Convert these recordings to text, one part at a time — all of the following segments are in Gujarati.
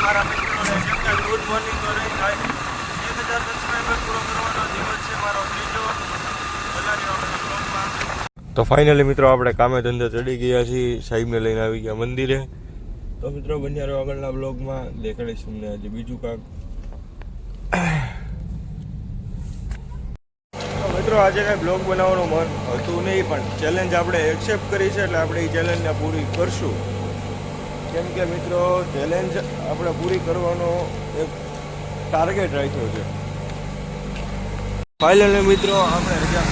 મારા મિત્રોને કેમ કે ગુડ મોર્નિંગ તો નહીં થાય 1000 સબસ્ક્રાઈબર પૂરો કરવાનો દિવસ છે મારો ત્રીજો બ્લોગમાં. તો ફાઇનલી મિત્રો આપણે કામે ધંધે ચડી ગયા છીએ, સાહેબને લઈને આવી ગયા મંદિરે. તો મિત્રો બન્યા રહો આગળના બ્લોગમાં, દેખાડીશ તમને આજે બીજું કાંક. તો મિત્રો આજે કાંઈ બ્લોગ બનાવવાનું મન હતું નહીં, પણ ચેલેન્જ આપણે એક્સેપ્ટ કરી છે એટલે આપણે એ ચેલેન્જને પૂરી કરશું. કેમ કે મિત્રો ચેલેન્જ આપણે પૂરી કરવાનો એક ટાર્ગેટ રાખ્યો છે. ફાઇનલી મિત્રો આપણે રજા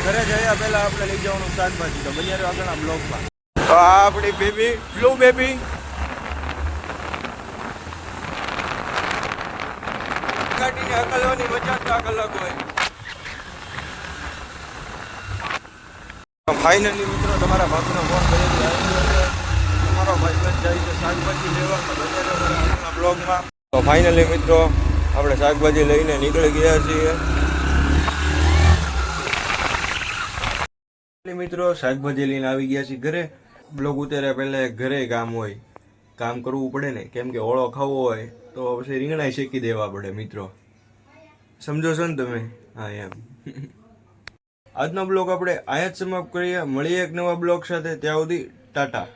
ઘરે જયા પહેલા આપણે લઈ જવાનું શાકભાજી. તો બન્યા રહ્યો આગળના બ્લોગમાં. તો આ આપણી બેબી બ્લુ બેબી ગાડીને હકલવાની મજા તો અલગ હોય. ફાઇનલી મિત્રો તમારા ભાગનો ફોન કરી તમારો ભાઈબંધ જાય છે શાકભાજી લેવા. તો બન્યા રહ્યો આગળના બ્લોગમાં. તો ફાઇનલી મિત્રો આપણે શાકભાજી લઈને નીકળી ગયા છીએ. મિત્રો શાકભાજી લઈને આવી ગયા છીએ ઘરે. બ્લોગ ઉતાર્યા પહેલાં ઘરે કામ હોય, કામ કરવું પડે ને, કેમ કે ઓળો ખાવો હોય તો પછી રીંગણા શેકી દેવા પડે મિત્રો. સમજો છો ને તમે? હા એમ. આજનો બ્લોગ આપણે અહીંયા જ સમાપ્ત કરીએ. મળીએ એક નવા બ્લોગ સાથે. ત્યાં સુધી ટાટા.